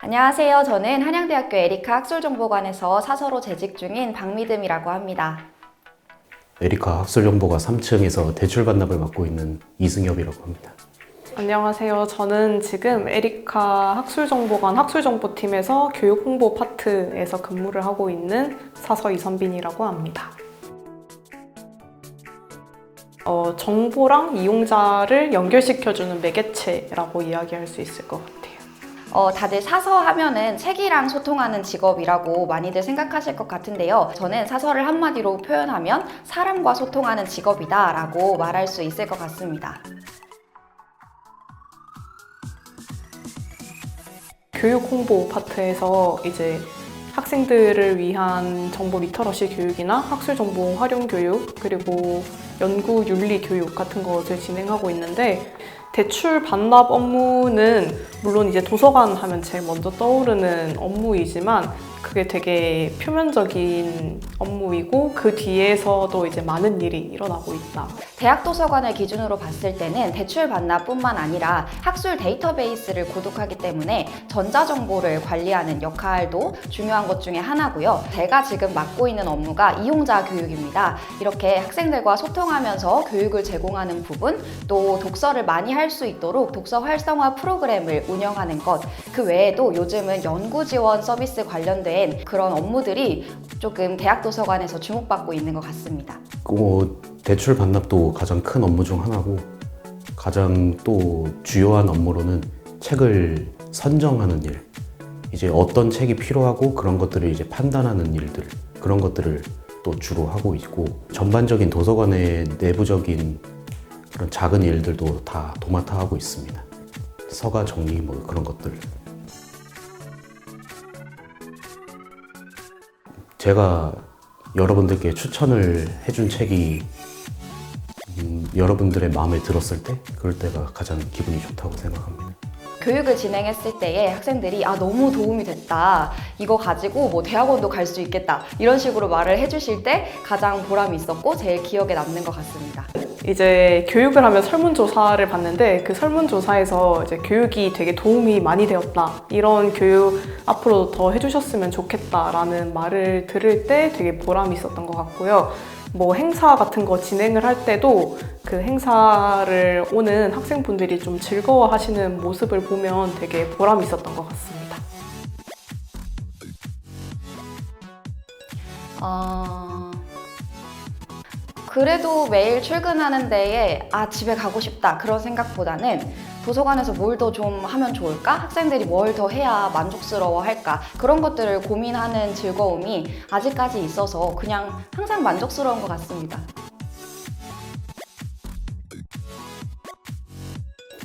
안녕하세요. 저는 한양대학교 에리카 학술정보관에서 사서로 재직 중인 박미듬이라고 합니다. 에리카 학술정보가 3층에서 대출 반납을 맡고 있는 이승엽이라고 합니다. 안녕하세요. 저는 지금 에리카 학술정보관 학술정보팀에서 교육홍보 파트에서 근무를 하고 있는 사서 이선빈이라고 합니다. 정보랑 이용자를 연결시켜주는 매개체라고 이야기할 수 있을 것 같아요. 다들 사서 하면은 책이랑 소통하는 직업이라고 많이들 생각하실 것 같은데요. 저는 사서를 한마디로 표현하면 사람과 소통하는 직업이다 라고 말할 수 있을 것 같습니다. 교육 홍보 파트에서 이제 학생들을 위한 정보 리터러시 교육이나 학술 정보 활용 교육, 그리고 연구 윤리 교육 같은 것을 진행하고 있는데, 대출 반납 업무는 물론 이제 도서관 하면 제일 먼저 떠오르는 업무이지만 그게 되게 표면적인 업무이고 그 뒤에서도 이제 많은 일이 일어나고 있다. 대학 도서관을 기준으로 봤을 때는 대출 반납뿐만 아니라 학술 데이터베이스를 구독하기 때문에 전자정보를 관리하는 역할도 중요한 것 중에 하나고요. 제가 지금 맡고 있는 업무가 이용자 교육입니다. 이렇게 학생들과 소통하면서 교육을 제공하는 부분, 또 독서를 많이 할 수 있도록 독서 활성화 프로그램을 운영하는 것, 그 외에도 요즘은 연구 지원 서비스 관련된 그런 업무들이 조금 대학 도서관에서 주목받고 있는 것 같습니다. 대출 반납도 가장 큰 업무 중 하나고, 가장 또 주요한 업무로는 책을 선정하는 일, 이제 어떤 책이 필요하고 그런 것들을 이제 판단하는 일들, 그런 것들을 또 주로 하고 있고, 전반적인 도서관의 내부적인 그런 작은 일들도 다 도맡아 하고 있습니다. 서가 정리 뭐 그런 것들. 제가 여러분들께 추천을 해준 책이 여러분들의 마음에 들었을 때, 그럴 때가 가장 기분이 좋다고 생각합니다. 교육을 진행했을 때에 학생들이 너무 도움이 됐다, 이거 가지고 뭐 대학원도 갈 수 있겠다, 이런 식으로 말을 해주실 때 가장 보람이 있었고 제일 기억에 남는 것 같습니다. 이제 교육을 하면 설문조사를 봤는데 그 설문조사에서 이제 교육이 되게 도움이 많이 되었다, 이런 교육 앞으로 더 해주셨으면 좋겠다라는 말을 들을 때 되게 보람이 있었던 것 같고요. 뭐 행사 같은 거 진행을 할 때도 그 행사를 오는 학생분들이 좀 즐거워하시는 모습을 보면 되게 보람이 있었던 것 같습니다. 그래도 매일 출근하는 데에 집에 가고 싶다 그런 생각보다는 도서관에서 뭘 더 좀 하면 좋을까? 학생들이 뭘 더 해야 만족스러워 할까? 그런 것들을 고민하는 즐거움이 아직까지 있어서 그냥 항상 만족스러운 것 같습니다.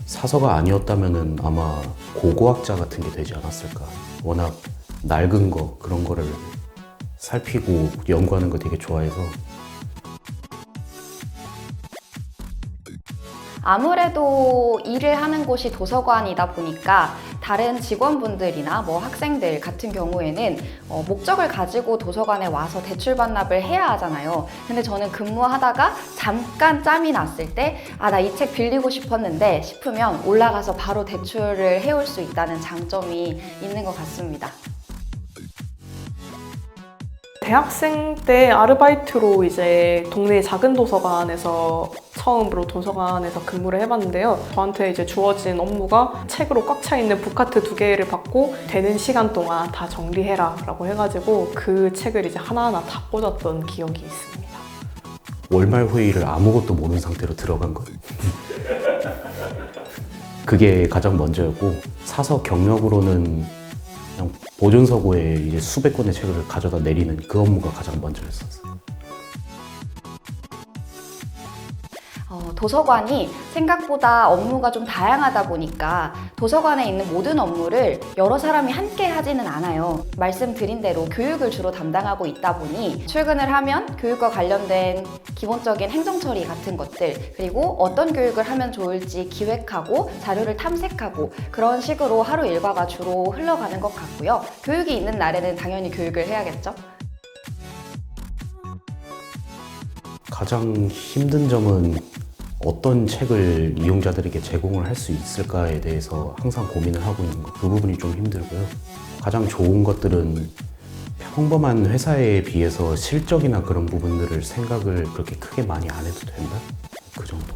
사서가 아니었다면은 아마 고고학자 같은 게 되지 않았을까. 워낙 낡은 거, 그런 거를 살피고 연구하는 거 되게 좋아해서. 아무래도 일을 하는 곳이 도서관이다 보니까 다른 직원분들이나 뭐 학생들 같은 경우에는 목적을 가지고 도서관에 와서 대출 반납을 해야 하잖아요. 근데 저는 근무하다가 잠깐 짬이 났을 때 나 이 책 빌리고 싶었는데 싶으면 올라가서 바로 대출을 해올 수 있다는 장점이 있는 것 같습니다. 대학생 때 아르바이트로 이제 동네 작은 도서관에서 처음으로 도서관에서 근무를 해봤는데요. 저한테 이제 주어진 업무가 책으로 꽉 차 있는 북카트 2개를 받고 되는 시간 동안 다 정리해라 라고 해가지고 그 책을 이제 하나하나 다 꽂았던 기억이 있습니다. 월말 회의를 아무것도 모르는 상태로 들어간 것. 그게 가장 먼저였고, 사서 경력으로는 그냥 보존서고에 이제 수백 권의 책을 가져다 내리는 그 업무가 가장 먼저였었어요. 도서관이 생각보다 업무가 좀 다양하다 보니까 도서관에 있는 모든 업무를 여러 사람이 함께 하지는 않아요. 말씀드린 대로 교육을 주로 담당하고 있다 보니 출근을 하면 교육과 관련된 기본적인 행정 처리 같은 것들, 그리고 어떤 교육을 하면 좋을지 기획하고 자료를 탐색하고 그런 식으로 하루 일과가 주로 흘러가는 것 같고요. 교육이 있는 날에는 당연히 교육을 해야겠죠. 가장 힘든 점은 어떤 책을 이용자들에게 제공을 할 수 있을까에 대해서 항상 고민을 하고 있는 것, 그 부분이 좀 힘들고요. 가장 좋은 것들은 평범한 회사에 비해서 실적이나 그런 부분들을 생각을 그렇게 크게 많이 안 해도 된다? 그 정도.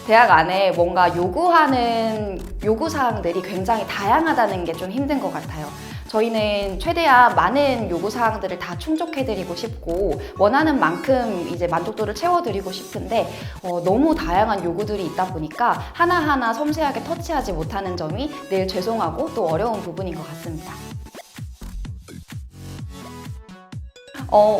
대학 안에 뭔가 요구하는 요구사항들이 굉장히 다양하다는 게 좀 힘든 것 같아요. 저희는 최대한 많은 요구사항들을 다 충족해드리고 싶고 원하는 만큼 이제 만족도를 채워드리고 싶은데 너무 다양한 요구들이 있다 보니까 하나하나 섬세하게 터치하지 못하는 점이 늘 죄송하고 또 어려운 부분인 것 같습니다.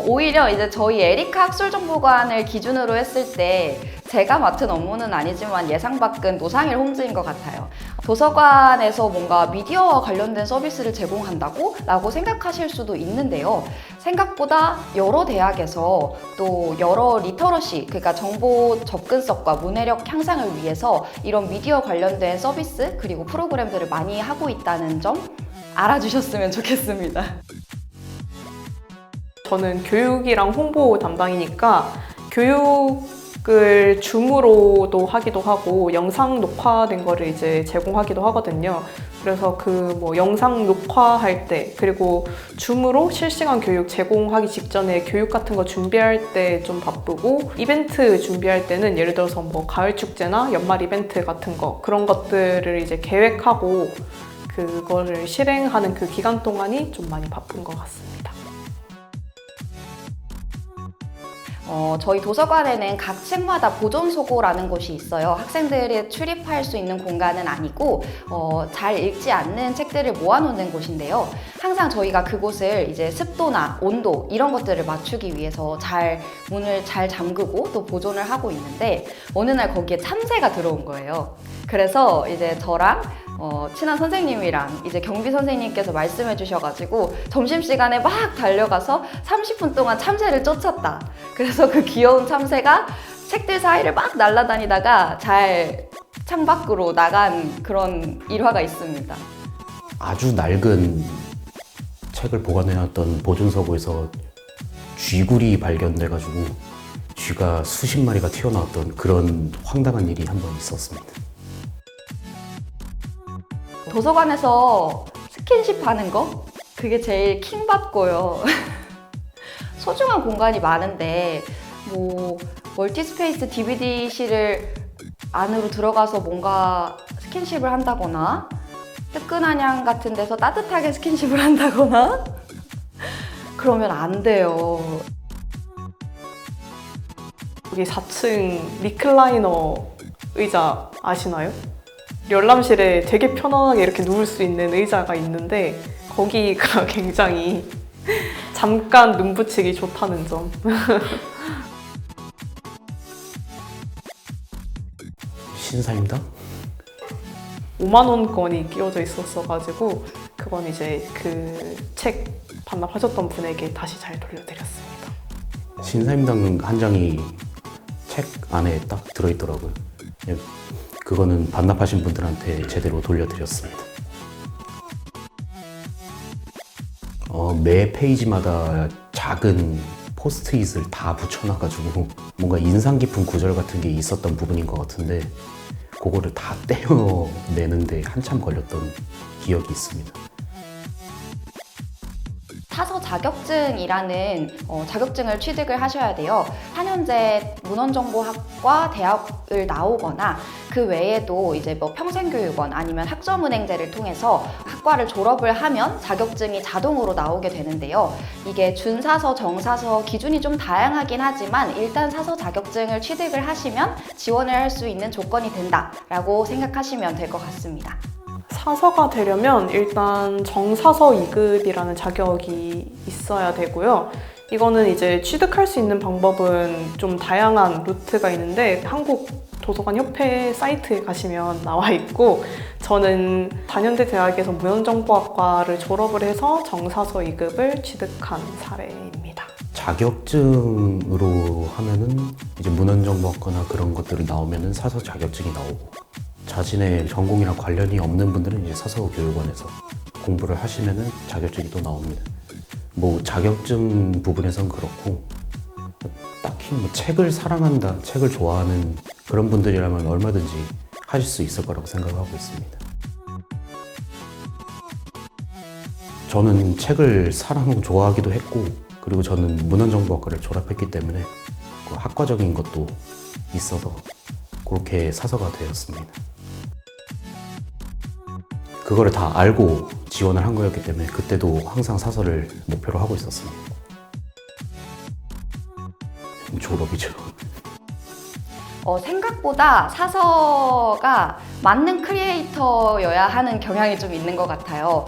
오히려 이제 저희 에리카 학술정보관을 기준으로 했을 때 제가 맡은 업무는 아니지만 예상 밖은 노상일 홈즈인 것 같아요. 도서관에서 뭔가 미디어와 관련된 서비스를 제공한다고? 라고 생각하실 수도 있는데요. 생각보다 여러 대학에서 또 여러 리터러시, 그러니까 정보 접근성과 문해력 향상을 위해서 이런 미디어 관련된 서비스 그리고 프로그램들을 많이 하고 있다는 점 알아주셨으면 좋겠습니다. 저는 교육이랑 홍보 담당이니까 교육을 줌으로도 하기도 하고 영상 녹화된 거를 이제 제공하기도 하거든요. 그래서 그 뭐 영상 녹화할 때 그리고 줌으로 실시간 교육 제공하기 직전에 교육 같은 거 준비할 때 좀 바쁘고 이벤트 준비할 때는 예를 들어서 뭐 가을 축제나 연말 이벤트 같은 거 그런 것들을 이제 계획하고 그거를 실행하는 그 기간 동안이 좀 많이 바쁜 것 같습니다. 저희 도서관에는 각 책마다 보존소고라는 곳이 있어요. 학생들이 출입할 수 있는 공간은 아니고 잘 읽지 않는 책들을 모아놓는 곳인데요. 항상 저희가 그곳을 이제 습도나 온도 이런 것들을 맞추기 위해서 문을 잘 잠그고 또 보존을 하고 있는데 어느 날 거기에 참새가 들어온 거예요. 그래서 이제 저랑 친한 선생님이랑 이제 경비 선생님께서 말씀해 주셔가지고 점심시간에 막 달려가서 30분 동안 참새를 쫓았다. 그래서 그 귀여운 참새가 책들 사이를 막 날아다니다가 잘 창밖으로 나간 그런 일화가 있습니다. 아주 낡은 책을 보관해놨던 보존서고에서 쥐굴이 발견돼가지고 쥐가 수십 마리가 튀어나왔던 그런 황당한 일이 한 번 있었습니다. 도서관에서 스킨십 하는 거? 그게 제일 킹받고요. 소중한 공간이 많은데 뭐 멀티스페이스 DVD실을 안으로 들어가서 뭔가 스킨십을 한다거나 뜨끈한양 같은 데서 따뜻하게 스킨십을 한다거나 그러면 안 돼요. 여기 4층 리클라이너 의자 아시나요? 열람실에 되게 편안하게 이렇게 누울 수 있는 의자가 있는데 거기가 굉장히 잠깐 눈 붙이기 좋다는 점. 신사임당? 5만 원권이 끼워져 있었어가지고 그건 이제 그 책 반납하셨던 분에게 다시 잘 돌려드렸습니다. 신사임당 한 장이 책 안에 딱 들어있더라고요. 그거는 반납하신 분들한테 제대로 돌려드렸습니다. 매 페이지마다 작은 포스트잇을 다 붙여놔가지고 뭔가 인상 깊은 구절 같은 게 있었던 부분인 것 같은데 그거를 다 떼어내는데 한참 걸렸던 기억이 있습니다. 타서 자격증이라는 자격증을 취득을 하셔야 돼요. 4년제 문헌정보학과 대학을 나오거나 그 외에도 이제 뭐 평생교육원 아니면 학점은행제를 통해서 학과를 졸업을 하면 자격증이 자동으로 나오게 되는데요. 이게 준사서, 정사서 기준이 좀 다양하긴 하지만 일단 사서 자격증을 취득을 하시면 지원을 할 수 있는 조건이 된다라고 생각하시면 될 것 같습니다. 사서가 되려면 일단 정사서 2급이라는 자격이 있어야 되고요. 이거는 이제 취득할 수 있는 방법은 좀 다양한 루트가 있는데 한국 도서관 협회 사이트에 가시면 나와 있고 저는 단연대 대학에서 문헌정보학과를 졸업을 해서 정사서 2급을 취득한 사례입니다. 자격증으로 하면은 이제 문헌정보학과나 그런 것들이 나오면은 사서 자격증이 나오고 자신의 전공이랑 관련이 없는 분들은 이제 사서교육원에서 공부를 하시면은 자격증이 또 나옵니다. 뭐 자격증 부분에선 그렇고 딱히 뭐 책을 사랑한다, 책을 좋아하는 그런 분들이라면 얼마든지 하실 수 있을 거라고 생각하고 있습니다. 저는 책을 사랑하고 좋아하기도 했고, 그리고 저는 문헌정보학과를 졸업했기 때문에 그 학과적인 것도 있어서 그렇게 사서가 되었습니다. 그거를 다 알고 지원을 한 거였기 때문에 그때도 항상 사서를 목표로 하고 있었습니다. 졸업이죠. 생각보다 사서가 맞는 크리에이터여야 하는 경향이 좀 있는 것 같아요.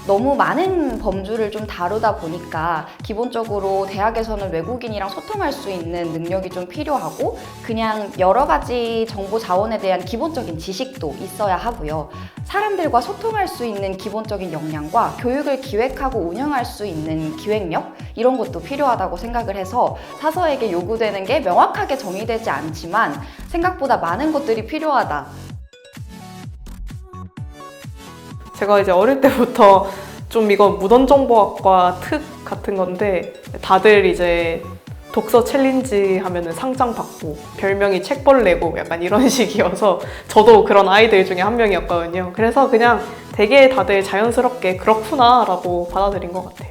너무 많은 범주를 좀 다루다 보니까 기본적으로 대학에서는 외국인이랑 소통할 수 있는 능력이 좀 필요하고 그냥 여러 가지 정보 자원에 대한 기본적인 지식도 있어야 하고요. 사람들과 소통할 수 있는 기본적인 역량과 교육을 기획하고 운영할 수 있는 기획력 이런 것도 필요하다고 생각을 해서 사서에게 요구되는 게 명확하게 정의되지 않지만 생각보다 많은 것들이 필요하다. 제가 이제 어릴 때부터 좀 이건 문헌정보학과 특 같은 건데 다들 이제 독서 챌린지 하면은 상장 받고 별명이 책벌레고 약간 이런 식이어서 저도 그런 아이들 중에 한 명이었거든요. 그래서 그냥 되게 다들 자연스럽게 그렇구나 라고 받아들인 것 같아요.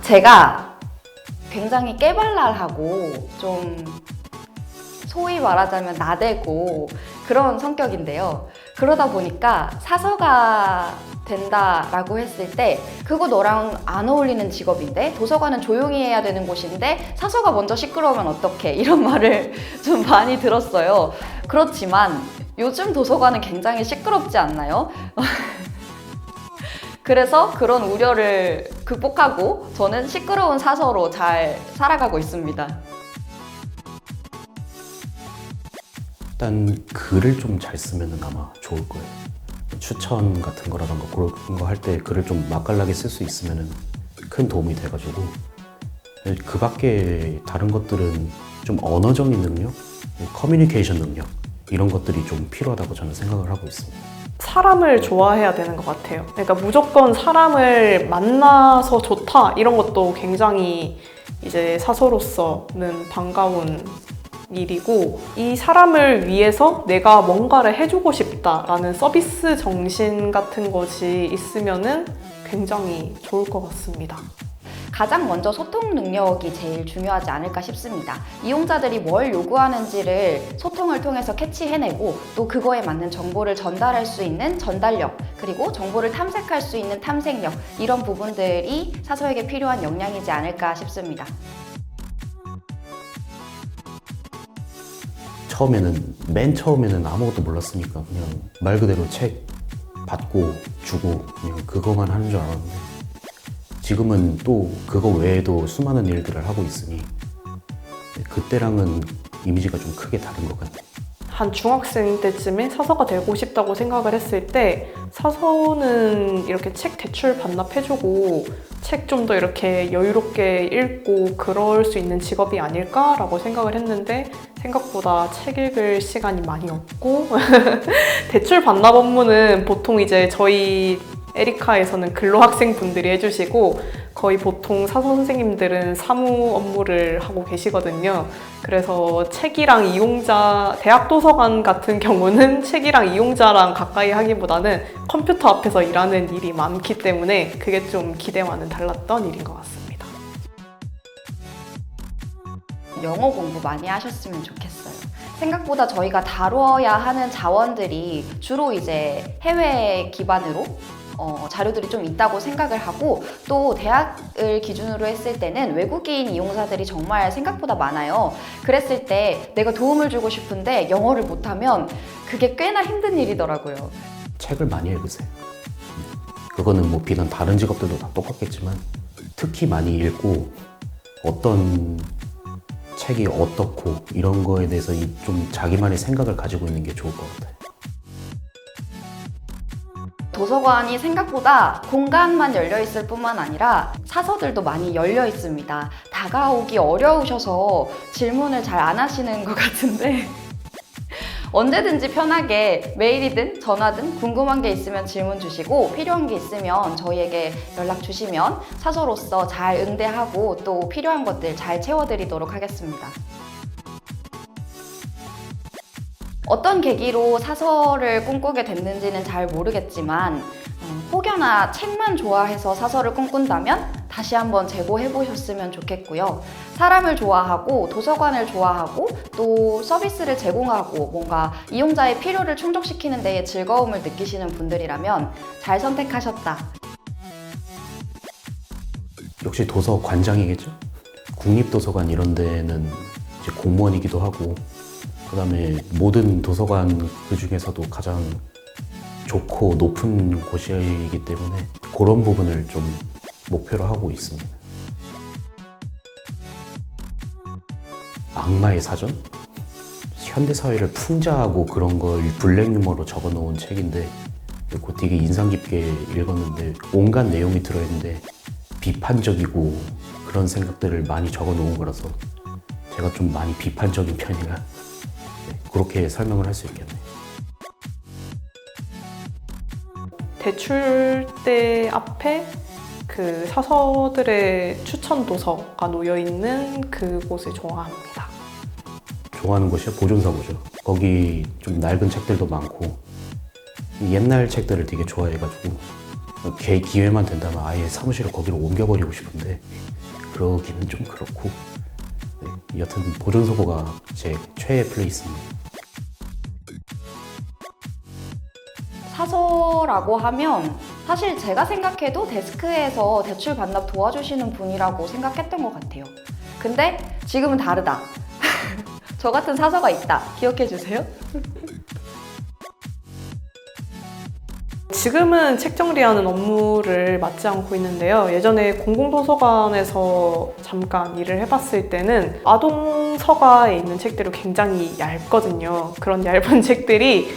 제가 굉장히 깨발랄하고 좀 소위 말하자면 나대고 그런 성격인데요. 그러다 보니까 사서가 된다라고 했을 때 그거 너랑 안 어울리는 직업인데 도서관은 조용히 해야 되는 곳인데 사서가 먼저 시끄러우면 어떡해 이런 말을 좀 많이 들었어요. 그렇지만 요즘 도서관은 굉장히 시끄럽지 않나요? 그래서 그런 우려를 극복하고 저는 시끄러운 사서로 잘 살아가고 있습니다. 일단 글을 좀 잘 쓰면 아마 좋을 거예요. 추천 같은 거라던가 그런 거 할 때 글을 좀 맛깔나게 쓸 수 있으면 큰 도움이 돼가지고 그 밖에 다른 것들은 좀 언어적인 능력, 커뮤니케이션 능력 이런 것들이 좀 필요하다고 저는 생각을 하고 있습니다. 사람을 좋아해야 되는 것 같아요. 그러니까 무조건 사람을 만나서 좋다 이런 것도 굉장히 이제 사서로서는 반가운 일이고 이 사람을 위해서 내가 뭔가를 해주고 싶다라는 서비스 정신 같은 것이 있으면은 굉장히 좋을 것 같습니다. 가장 먼저 소통 능력이 제일 중요하지 않을까 싶습니다. 이용자들이 뭘 요구하는지를 소통을 통해서 캐치해내고 또 그거에 맞는 정보를 전달할 수 있는 전달력 그리고 정보를 탐색할 수 있는 탐색력 이런 부분들이 사서에게 필요한 역량이지 않을까 싶습니다. 맨 처음에는 아무것도 몰랐으니까 그냥 말 그대로 책 받고 주고 그냥 그거만 하는 줄 알았는데 지금은 또 그거 외에도 수많은 일들을 하고 있으니 그때랑은 이미지가 좀 크게 다른 것 같아요. 한 중학생 때쯤에 사서가 되고 싶다고 생각을 했을 때 사서는 이렇게 책 대출 반납해주고 책 좀 더 이렇게 여유롭게 읽고 그럴 수 있는 직업이 아닐까라고 생각을 했는데 생각보다 책 읽을 시간이 많이 없고 대출 반납 업무는 보통 이제 저희 에리카에서는 근로학생 분들이 해주시고 거의 보통 사서 선생님들은 사무 업무를 하고 계시거든요. 그래서 책이랑 이용자, 대학 도서관 같은 경우는 책이랑 이용자랑 가까이 하기보다는 컴퓨터 앞에서 일하는 일이 많기 때문에 그게 좀 기대와는 달랐던 일인 것 같습니다. 영어 공부 많이 하셨으면 좋겠어요. 생각보다 저희가 다뤄야 하는 자원들이 주로 이제 해외 기반으로 자료들이 좀 있다고 생각을 하고 또 대학을 기준으로 했을 때는 외국인 이용자들이 정말 생각보다 많아요. 그랬을 때 내가 도움을 주고 싶은데 영어를 못하면 그게 꽤나 힘든 일이더라고요. 책을 많이 읽으세요. 그거는 뭐 비단 다른 직업들도 다 똑같겠지만 특히 많이 읽고 어떤 책이 어떻고 이런 거에 대해서 좀 자기만의 생각을 가지고 있는 게 좋을 것 같아요. 도서관이 생각보다 공간만 열려 있을 뿐만 아니라 사서들도 많이 열려 있습니다. 다가오기 어려우셔서 질문을 잘 안 하시는 것 같은데 언제든지 편하게 메일이든 전화든 궁금한 게 있으면 질문 주시고 필요한 게 있으면 저희에게 연락 주시면 사서로서 잘 응대하고 또 필요한 것들 잘 채워드리도록 하겠습니다. 어떤 계기로 사설을 꿈꾸게 됐는지는 잘 모르겠지만 혹여나 책만 좋아해서 사설을 꿈꾼다면 다시 한번 재고해 보셨으면 좋겠고요. 사람을 좋아하고 도서관을 좋아하고 또 서비스를 제공하고 뭔가 이용자의 필요를 충족시키는 데에 즐거움을 느끼시는 분들이라면 잘 선택하셨다. 역시 도서관장이겠죠? 국립도서관 이런 데는 이제 공무원이기도 하고, 그 다음에 모든 도서관 그 중에서도 가장 좋고 높은 곳이기 때문에 그런 부분을 좀 목표로 하고 있습니다. 악마의 사전? 현대사회를 풍자하고 그런 걸 블랙 유머로 적어 놓은 책인데, 그거 되게 인상 깊게 읽었는데 온갖 내용이 들어있는데 비판적이고 그런 생각들을 많이 적어 놓은 거라서 제가 좀 많이 비판적인 편이라 그렇게 설명을 할 수 있겠네요. 대출대 앞에 그 사서들의 추천 도서가 놓여 있는 그곳을 좋아합니다. 좋아하는 곳이요? 보존사고죠. 거기 좀 낡은 책들도 많고 옛날 책들을 되게 좋아해가지고 기회만 된다면 아예 사무실을 거기로 옮겨버리고 싶은데 그러기는 좀 그렇고, 네, 여튼 보존사고가 제 최애 플레이스입니다. 사서라고 하면 사실 제가 생각해도 데스크에서 대출 반납 도와주시는 분이라고 생각했던 것 같아요. 근데 지금은 다르다. 저 같은 사서가 있다. 기억해 주세요. 지금은 책 정리하는 업무를 맡지 않고 있는데요. 예전에 공공도서관에서 잠깐 일을 해봤을 때는 아동서가에 있는 책들이 굉장히 얇거든요. 그런 얇은 책들이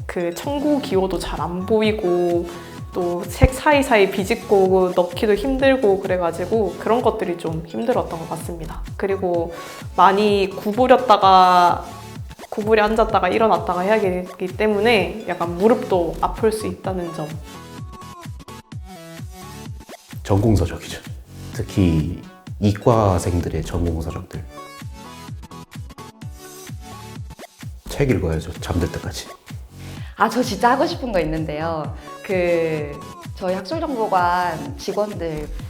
그 청구 기호도 잘 안 보이고 또 책 사이사이 비집고 넣기도 힘들고 그래가지고 그런 것들이 좀 힘들었던 것 같습니다. 그리고 많이 구부려 앉았다가 일어났다가 해야 되기 때문에 약간 무릎도 아플 수 있다는 점. 전공서적이죠. 특히 이과생들의 전공서적들. 책 읽어야죠. 잠들 때까지. 저 진짜 하고 싶은 거 있는데요. 저희 학술정보관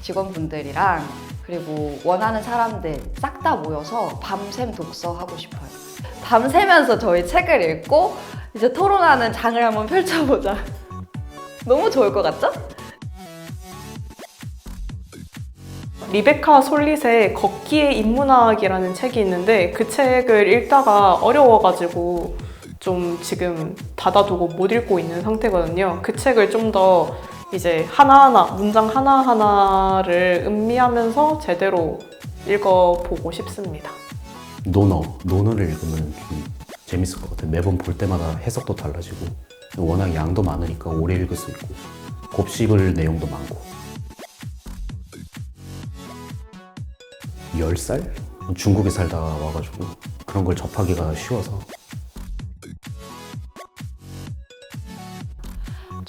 직원분들이랑 그리고 원하는 사람들 싹 다 모여서 밤샘 독서하고 싶어요. 밤새면서 저희 책을 읽고 이제 토론하는 장을 한번 펼쳐보자. 너무 좋을 것 같죠? 리베카 솔릿의 걷기의 인문학이라는 책이 있는데 그 책을 읽다가 어려워가지고 좀 지금 닫아두고 못 읽고 있는 상태거든요. 그 책을 좀 더 이제 하나하나, 문장 하나하나를 음미하면서 제대로 읽어보고 싶습니다. 논어를 읽으면 좀 재밌을 것 같아요. 매번 볼 때마다 해석도 달라지고 워낙 양도 많으니까 오래 읽을 수 있고 곱씹을 내용도 많고. 10살? 중국에 살다 와가지고 그런 걸 접하기가 쉬워서.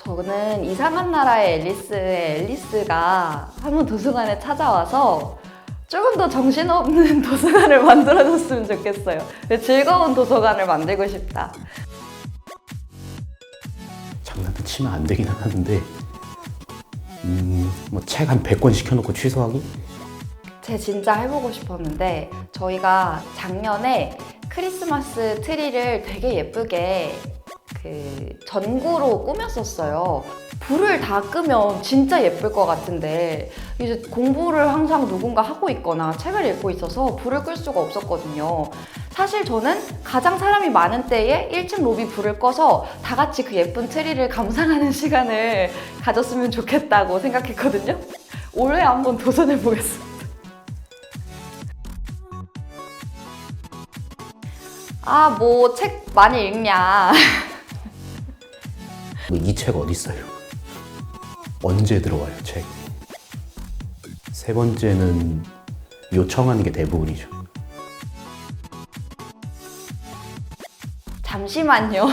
저는 이상한 나라의 앨리스가 한번 도서관에 찾아와서 조금 더 정신없는 도서관을 만들어줬으면 좋겠어요. 즐거운 도서관을 만들고 싶다. 장난도 치면 안 되긴 하는데 뭐 책 한 100권 시켜놓고 취소하기? 제 진짜 해보고 싶었는데 저희가 작년에 크리스마스 트리를 되게 예쁘게 전구로 꾸몄었어요. 불을 다 끄면 진짜 예쁠 것 같은데 이제 공부를 항상 누군가 하고 있거나 책을 읽고 있어서 불을 끌 수가 없었거든요. 사실 저는 가장 사람이 많은 때에 1층 로비 불을 꺼서 다 같이 그 예쁜 트리를 감상하는 시간을 가졌으면 좋겠다고 생각했거든요. 올해 한번 도전해 보겠습니다. 뭐 책 많이 읽냐. 이 책 어디 있어요? 언제 들어와요, 책? 세 번째는 요청하는 게 대부분이죠. 잠시만요.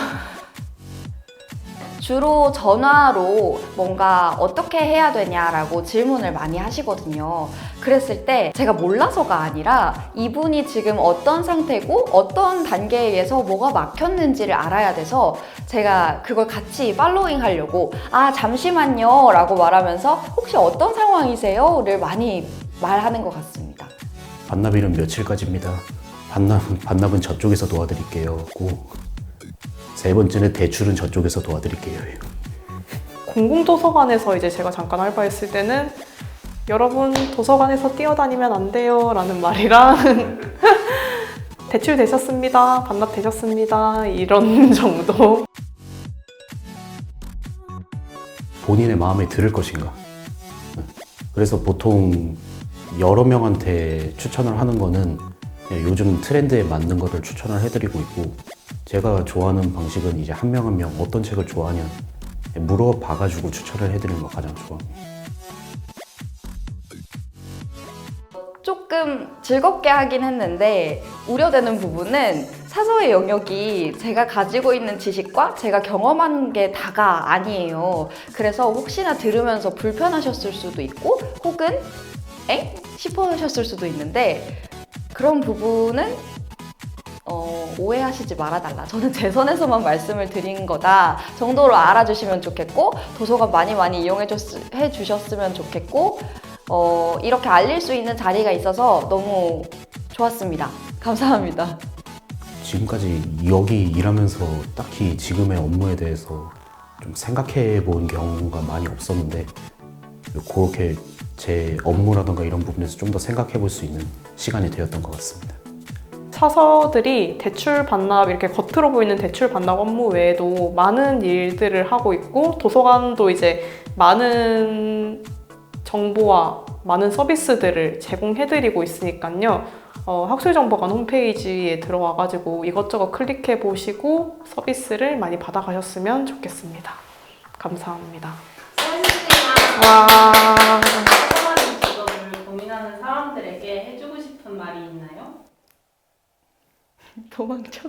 주로 전화로 뭔가 어떻게 해야 되냐라고 질문을 많이 하시거든요. 그랬을 때 제가 몰라서가 아니라 이분이 지금 어떤 상태고 어떤 단계에서 뭐가 막혔는지를 알아야 돼서 제가 그걸 같이 팔로잉 하려고 아 잠시만요 라고 말하면서 혹시 어떤 상황이세요?를 많이 말하는 것 같습니다. 반납일은 며칠까지입니다. 반납은 저쪽에서 도와드릴게요. 세 번째는 대출은 저쪽에서 도와드릴게요. 공공도서관에서 이제 제가 잠깐 알바했을 때는 여러분 도서관에서 뛰어다니면 안 돼요 라는 말이랑 대출 되셨습니다, 반납 되셨습니다 이런 정도. 본인의 마음에 들을 것인가. 그래서 보통 여러 명한테 추천을 하는 거는 그냥 요즘 트렌드에 맞는 거를 추천을 해드리고 있고, 제가 좋아하는 방식은 이제 한 명 한 명 어떤 책을 좋아하냐 물어봐가지고 추천을 해드리는 거 가장 좋아합니다. 조금 즐겁게 하긴 했는데 우려되는 부분은 사서의 영역이 제가 가지고 있는 지식과 제가 경험한 게 다가 아니에요. 그래서 혹시나 들으면서 불편하셨을 수도 있고 혹은 엥? 싶으셨을 수도 있는데 그런 부분은 오해하시지 말아달라. 저는 제 선에서만 말씀을 드린 거다 정도로 알아주시면 좋겠고 도서관 많이 이용해 주셨으면 좋겠고 이렇게 알릴 수 있는 자리가 있어서 너무 좋았습니다. 감사합니다. 지금까지 여기 일하면서 딱히 지금의 업무에 대해서 좀 생각해 본 경우가 많이 없었는데 그렇게 제 업무라던가 이런 부분에서 좀 더 생각해 볼 수 있는 시간이 되었던 것 같습니다. 사서들이 대출 반납, 이렇게 겉으로 보이는 대출 반납 업무 외에도 많은 일들을 하고 있고 도서관도 이제 많은 정보와 많은 서비스들을 제공해드리고 있으니까요. 학술정보관 홈페이지에 들어와가지고 이것저것 클릭해 보시고 서비스를 많이 받아가셨으면 좋겠습니다. 감사합니다. 수고하셨습니다. 와. 사서관 직업을 고민하는 사람들에게 해주고 싶은 말이 있나요? 도망쳐.